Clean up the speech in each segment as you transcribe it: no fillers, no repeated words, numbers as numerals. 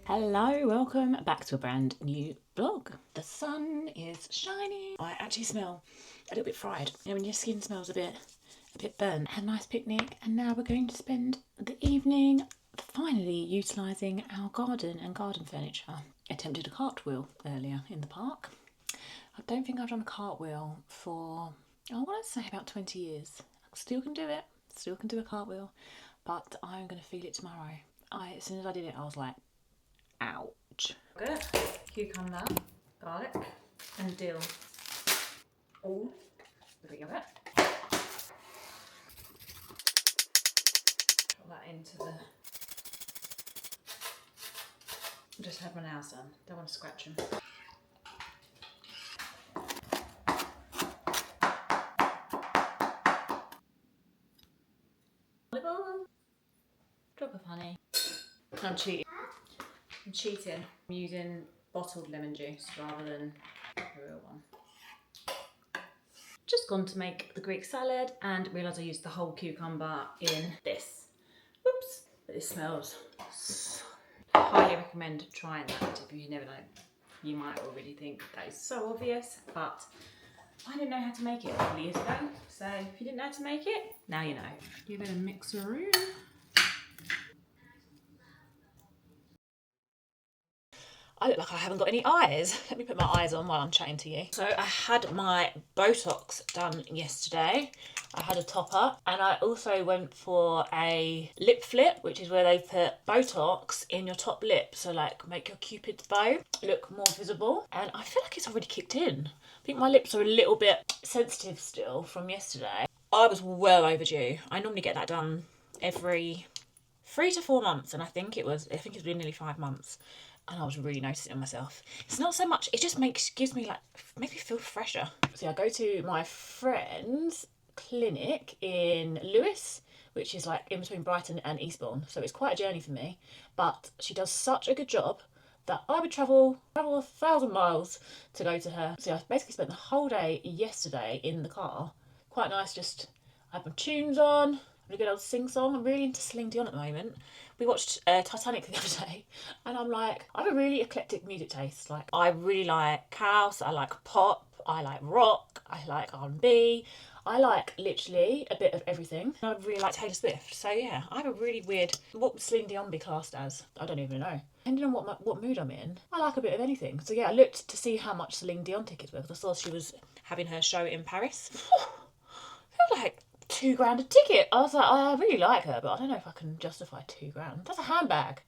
Hello, welcome back to a brand new vlog. The sun is shining. I actually smell a little bit fried. You know, when your skin smells a bit burnt. Had a nice picnic and now we're going to spend the evening finally utilising our garden and garden furniture. Attempted a cartwheel earlier in the park. I don't think I've done a cartwheel for, I want to say about 20 years. Still can do it, still can do a cartwheel, but I'm going to feel it tomorrow. As soon as I did it, I was like, ouch. Good. Cucumber, garlic, and dill. All a bit of it. Put that into the. Just had my nails done. Don't want to scratch them. Olive oil. Drop of honey. I'm cheating. I'm using bottled lemon juice rather than the real one. Just gone to make the Greek salad and realised I used the whole cucumber in this. Whoops! But this smells so. Highly recommend trying that if you never know. You might already think that is so obvious, but I didn't know how to make it a couple of years ago. So if you didn't know how to make it, now you know. Give it a mixer. I look like I haven't got any eyes. Let me put my eyes on while I'm chatting to you. So I had my Botox done yesterday. I had a top up and I also went for a lip flip, which is where they put Botox in your top lip. So like make your cupid's bow look more visible. And I feel like it's already kicked in. I think my lips are a little bit sensitive still from yesterday. I was well overdue. I normally get that done every 3 to 4 months. And I think it's been nearly 5 months. And I was really noticing it myself. It's not so much, it just makes me feel fresher. So I go to my friend's clinic in Lewis, which is like in between Brighton and Eastbourne. So it's quite a journey for me, but she does such a good job that I would travel 1,000 miles to go to her. So I basically spent the whole day yesterday in the car. Quite nice, just I had my tunes on, a good old sing-song. I'm really into Celine Dion at the moment. We watched Titanic the other day and I'm like, I have a really eclectic music taste. Like I really like house, I like pop, I like rock, I like R&B. I like literally a bit of everything. I really like Taylor Swift. So yeah, I have a really weird, what would Celine Dion be classed as? I don't even know. Depending on what mood I'm in, I like a bit of anything. So yeah, I looked to see how much Celine Dion tickets were because I saw she was having her show in Paris. I feel like £2 a ticket. I was like, I really like her, but I don't know if I can justify £2. That's a handbag.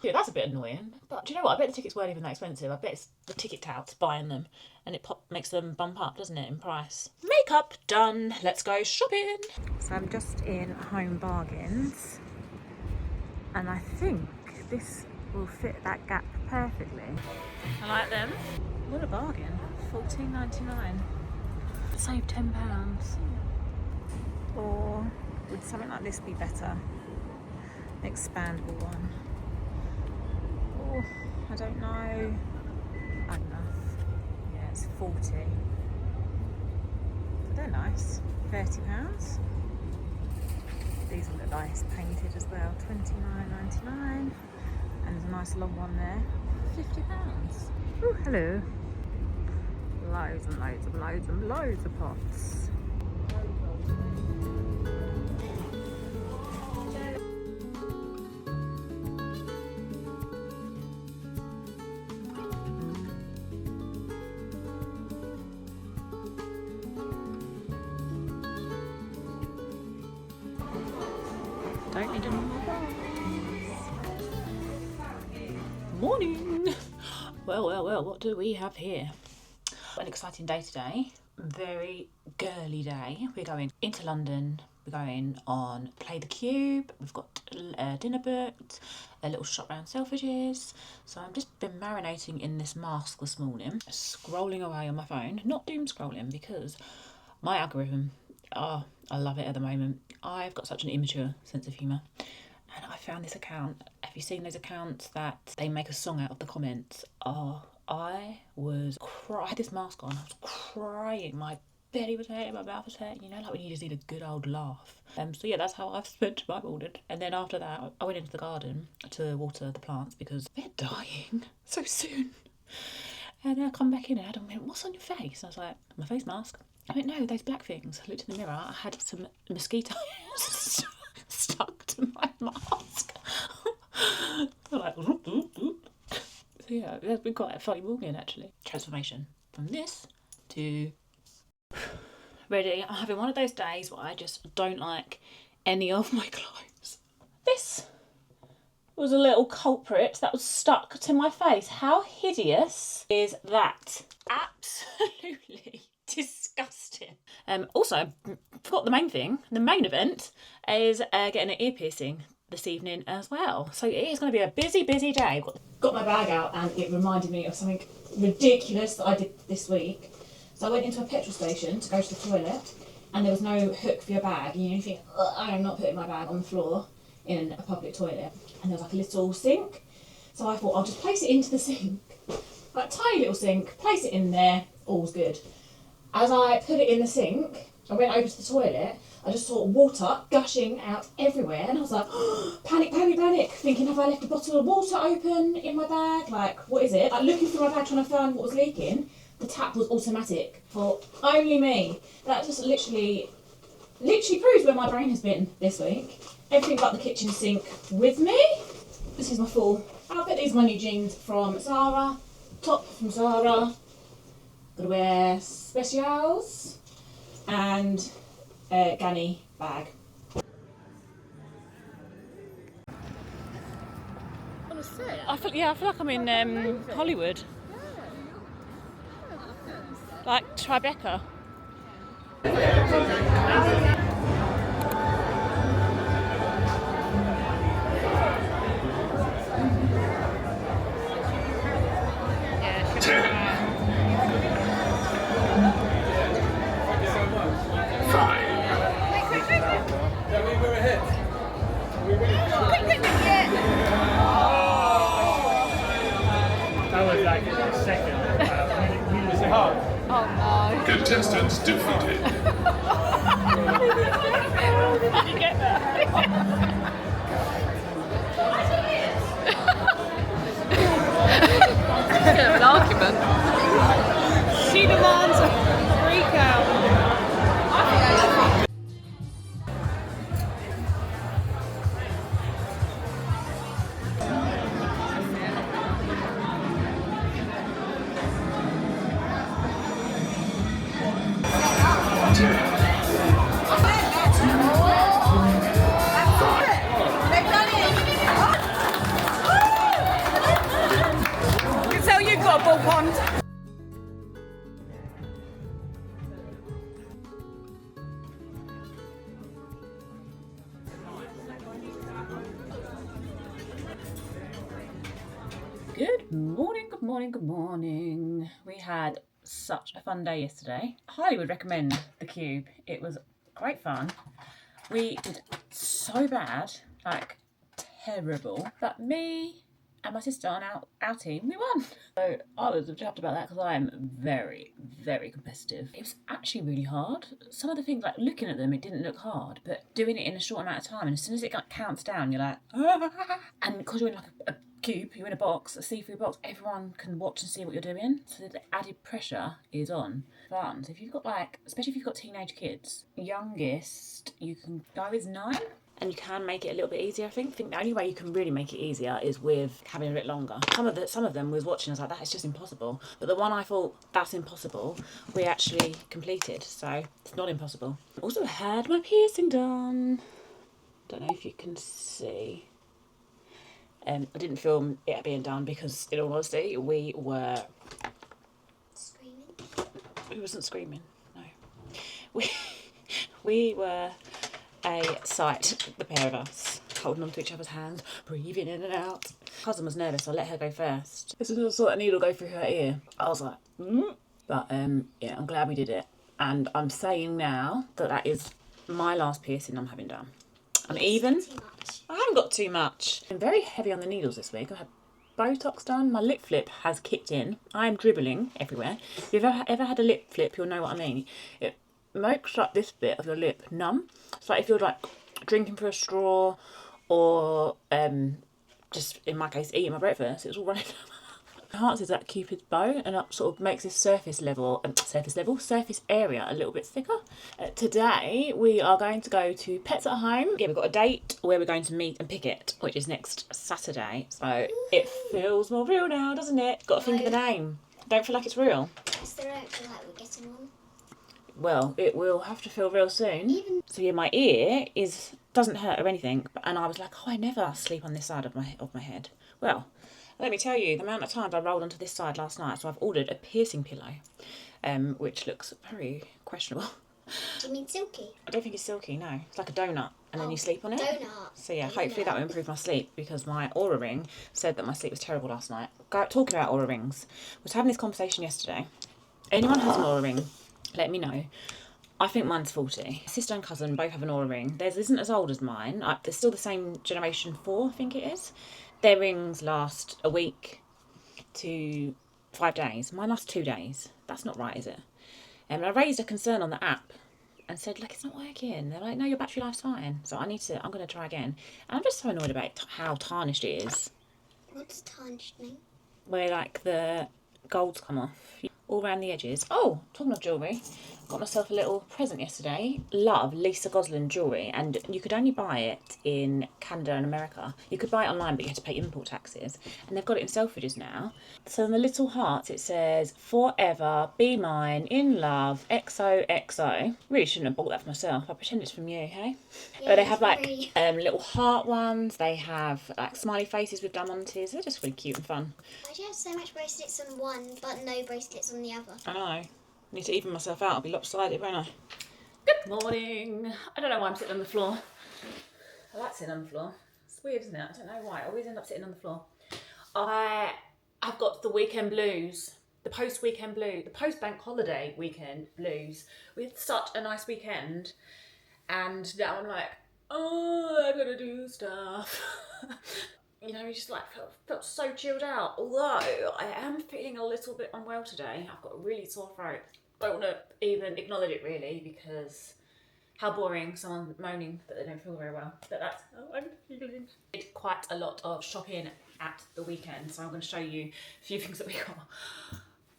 Yeah, that's a bit annoying. But do you know what? I bet the tickets weren't even that expensive. I bet it's the ticket touts buying them and it makes them bump up, doesn't it, in price? Makeup done. Let's go shopping. So I'm just in Home Bargains and I think this will fit that gap perfectly. I like them. What a bargain. $14.99. Save £10. Or would something like this be better? An expandable one. Oh, I don't know. Enough. Yeah, it's 40. But they're nice. £30. These will look nice painted as well. $29.99. And there's a nice long one there. £50. Oh, hello. Loads and loads and loads and loads of pots. Don't need any more box. Morning! Well, what do we have here? An exciting day today. Very girly day. We're going into London. We're going on Play the Cube. We've got dinner booked, a little shop around Selfridges. So I've just been marinating in this mask this morning, scrolling away on my phone. Not doom scrolling because my algorithm, I love it at the moment. I've got such an immature sense of humour. And I found this account. Have you seen those accounts that they make a song out of the comments? I had this mask on. I was crying my belly was hurting, my mouth was hurting, you know, like when you just need a good old laugh. So yeah, that's how I've spent my morning. And then after that, I went into the garden to water the plants because they're dying so soon. And I come back in and Adam went, "What's on your face?" I was like, "My face mask." I went, "No, those black things." I looked in the mirror, I had some mosquitoes stuck to my mask. I'm like, "Oop, oop, oop." So yeah, it's been quite a funny morning actually. Transformation from this to ready. I'm having one of those days where I just don't like any of my clothes. This was a little culprit that was stuck to my face. How hideous is that? Absolutely disgusting. Also, forgot the main thing. The main event is getting an ear piercing this evening as well. So it is going to be a busy, busy day. Got my bag out and it reminded me of something ridiculous that I did this week. So I went into a petrol station to go to the toilet and there was no hook for your bag. And you think, I am not putting my bag on the floor in a public toilet. And there was like a little sink. So I thought I'll just place it into the sink. Like tiny little sink, place it in there, all's good. As I put it in the sink, I went over to the toilet, I just saw water gushing out everywhere and I was like, oh, panic, panic, panic, thinking have I left a bottle of water open in my bag? Like, what is it? Like looking through my bag trying to find what was leaking. The tap was automatic for only me. That just literally proves where my brain has been this week. Everything but the kitchen sink with me. This is my full outfit. These are my new jeans from Zara. Top from Zara. Gotta wear specials. And a Ganni bag. I feel like I'm in Hollywood. Like Tribeca. Contestants defeated. How did you get that? Bit of an argument. She demands a freak out. Good morning, good morning, good morning. We had such a fun day yesterday. Highly would recommend the Cube. It was great fun. We did so bad, like terrible, that me and my sister on our team, we won. So I was chuffed about that because I am very, very competitive. It was actually really hard. Some of the things, like looking at them, it didn't look hard, but doing it in a short amount of time, and as soon as it counts down, you're like, ah. And because you're in like a cube, you're in a box, a see-through box, everyone can watch and see what you're doing. So the added pressure is on. Fun. So if you've got like, especially if you've got teenage kids, youngest you can go is 9. And you can make it a little bit easier, I think. I think the only way you can really make it easier is with having a bit longer. Some of them was watching, I was like, that is just impossible. But the one I thought, that's impossible, we actually completed. So it's not impossible. Also had my piercing done. Don't know if you can see. I didn't film it being done because, in all honesty, we were... Screaming? We wasn't screaming, no. We were... a sight, the pair of us, holding on to each other's hands, breathing in and out. Cousin was nervous, so I let her go first. As soon as I saw that needle go through her ear, I was like, But yeah, I'm glad we did it. And I'm saying now that that is my last piercing I'm having done. I'm even. I haven't got too much. I'm very heavy on the needles this week. I had Botox done. My lip flip has kicked in. I am dribbling everywhere. If you've ever had a lip flip, you'll know what I mean. makes like this bit of your lip numb. It's like if you're like drinking through a straw or just in my case eating my breakfast, it's all running. Enhances that cupid's bow and that sort of makes this surface area a little bit thicker. Today we are going to go to Pets at Home. Yeah, we've got a date where we're going to meet and pick it, which is next Saturday. So it feels more real now, doesn't it? Got to think of the name. Don't feel like it's real. I still don't feel like we're getting one. Well, it will have to feel real soon. So yeah, my ear doesn't hurt or anything, and I was like, oh, I never sleep on this side of my head. Well, let me tell you, the amount of times I rolled onto this side last night, so I've ordered a piercing pillow, which looks very questionable. Do you mean silky? I don't think it's silky, no. It's like a donut, and then you sleep on it. Donut. So yeah, hopefully that will improve my sleep, because my Aura Ring said that my sleep was terrible last night. Talking about Aura Rings, I was having this conversation yesterday. Anyone who has an Aura Ring, let me know. I think mine's 40. My sister and cousin both have an Aura Ring. Theirs isn't as old as mine. They're still the same generation 4, I think it is. Their rings last a week to 5 days. Mine lasts 2 days. That's not right, is it? And I raised a concern on the app and said, like, it's not working. They're like, no, your battery life's fine. So I'm going to try again. And I'm just so annoyed about how tarnished it is. What does tarnished mean? Where, like, the golds come off all around the edges. Oh, talking of jewellery, got myself a little present yesterday. Love Lisa Goslin jewellery, and you could only buy it in Canada and America. You could buy it online, but you had to pay import taxes. And they've got it in Selfridges now. So in the little hearts it says, forever, be mine, in love, XOXO. Really shouldn't have bought that for myself. I pretend it's from you, hey? Yeah, But they have like little heart ones. They have like smiley faces with diamantes. They're just really cute and fun. Why do you have so much bracelets on one, but no bracelets on the other? I know. I need to even myself out. I'll be lopsided, won't I? Good morning. I don't know why I'm sitting on the floor. I like sitting on the floor. It's weird, isn't it? I don't know why. I always end up sitting on the floor. I've got the weekend blues. The post-weekend blue. The post-bank holiday weekend blues. We had such a nice weekend. And now I'm like, oh, I gotta do stuff. You know, just like felt so chilled out. Although I am feeling a little bit unwell today. I've got a really sore throat. Don't want to even acknowledge it really, because how boring someone moaning that they don't feel very well. But that's how I'm feeling. Did quite a lot of shopping at the weekend, so I'm going to show you a few things that we got.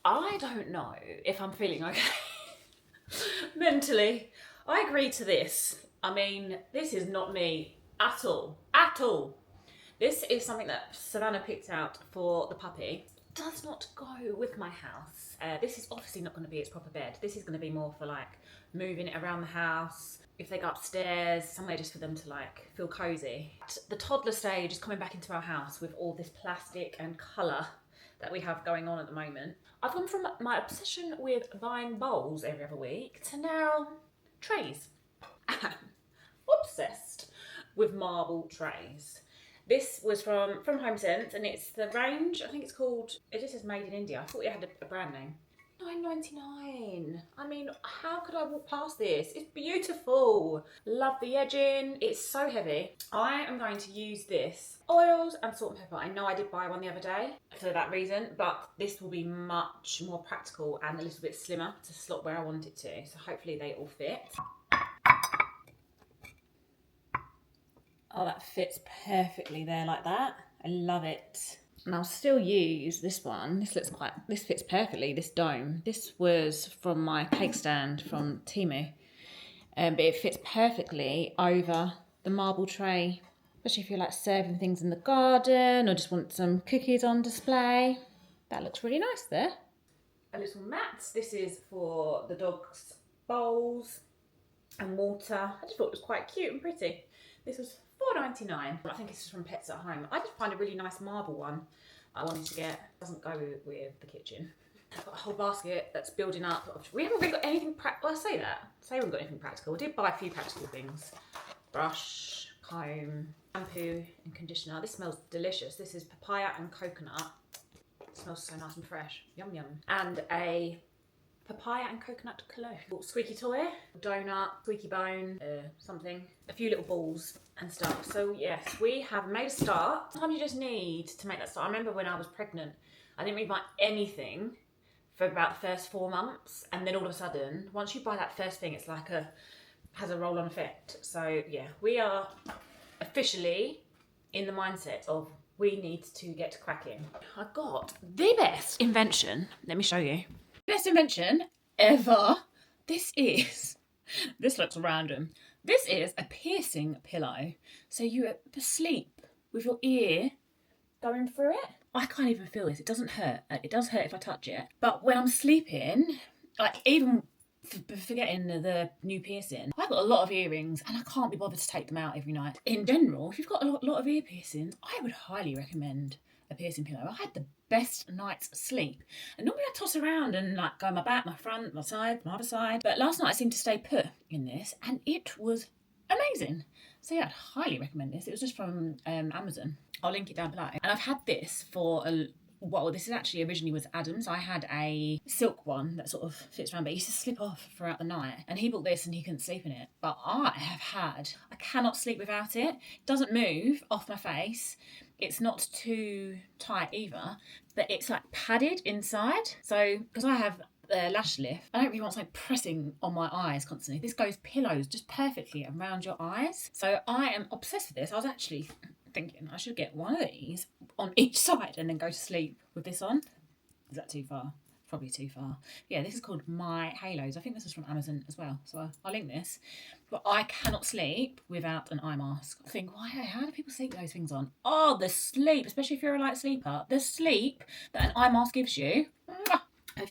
I don't know if I'm feeling okay mentally. I agree to this. I mean, this is not me at all. At all. This is something that Savannah picked out for the puppy. Does not go with my house. This is obviously not going to be its proper bed. This is going to be more for like moving it around the house. If they go upstairs, somewhere just for them to like feel cozy. The toddler stage is coming back into our house with all this plastic and colour that we have going on at the moment. I've gone from my obsession with buying bowls every other week to now trays. I'm obsessed with marble trays. This was from Homesense, and it's the range, I think it's called, it just says made in India. I thought it had a brand name. $9.99. I mean, how could I walk past this? It's beautiful. Love the edging. It's so heavy. I am going to use this. Oils and salt and pepper. I know I did buy one the other day for that reason, but this will be much more practical and a little bit slimmer to slot where I want it to. So hopefully they all fit. Oh, that fits perfectly there like that. I love it. And I'll still use this one. This fits perfectly, this dome. This was from my cake stand from Temu. But it fits perfectly over the marble tray. Especially if you're like serving things in the garden or just want some cookies on display. That looks really nice there. A little mat. This is for the dog's bowls and water. I just thought it was quite cute and pretty. This was $4.99. I think this is from Pets at Home. I did find a really nice marble one I wanted to get. Doesn't go with the kitchen. I've got a whole basket that's building up. We haven't really got anything practical. Well, I say that. We haven't got anything practical. We did buy a few practical things. Brush, comb, shampoo and conditioner. This smells delicious. This is papaya and coconut. It smells so nice and fresh. Yum yum. And a papaya and coconut cologne. Squeaky toy, donut, squeaky bone, something. A few little balls and stuff. So yes, we have made a start. Sometimes you just need to make that start. I remember when I was pregnant, I didn't really buy anything for about the first 4 months, and then all of a sudden, once you buy that first thing, it's like has a roll-on effect. So yeah, we are officially in the mindset of we need to get cracking. I got the best invention. Let me show you. Best invention ever. This looks random. This is a piercing pillow. So you sleep with your ear going through it. I can't even feel this. It doesn't hurt. It does hurt if I touch it. But when I'm sleeping, like even forgetting the new piercing, I've got a lot of earrings and I can't be bothered to take them out every night. In general, if you've got a lot of ear piercings, I would highly recommend a piercing pillow. I had the best night's sleep. And normally I toss around and like go my back, my front, my side, my other side. But last night I seemed to stay put in this and it was amazing. So yeah, I'd highly recommend this. It was just from Amazon. I'll link it down below. And I've had this for this is actually originally was Adam's. I had a silk one that sort of fits around, but it used to slip off throughout the night. And he bought this and he couldn't sleep in it. But I cannot sleep without it. It doesn't move off my face. It's not too tight either, but it's like padded inside. So, because I have lash lift, I don't really want something pressing on my eyes constantly. This goes pillows just perfectly around your eyes. So I am obsessed with this. I was actually thinking I should get one of these on each side and then go to sleep with this on. Is that too far? Probably too far. Yeah, this is called My Halos. I think this is from Amazon as well, so I'll link this. But I cannot sleep without an eye mask. I think, how do people sleep with those things on? Oh, the sleep, especially if you're a light sleeper, the sleep that an eye mask gives you.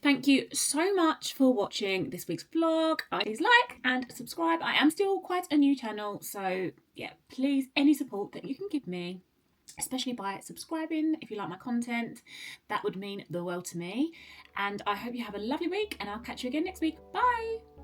Thank you so much for watching this week's vlog. Please like and subscribe. I am still quite a new channel, so yeah, please, any support that you can give me, especially by subscribing if you like my content, that would mean the world to me. And I hope you have a lovely week and I'll catch you again next week. Bye!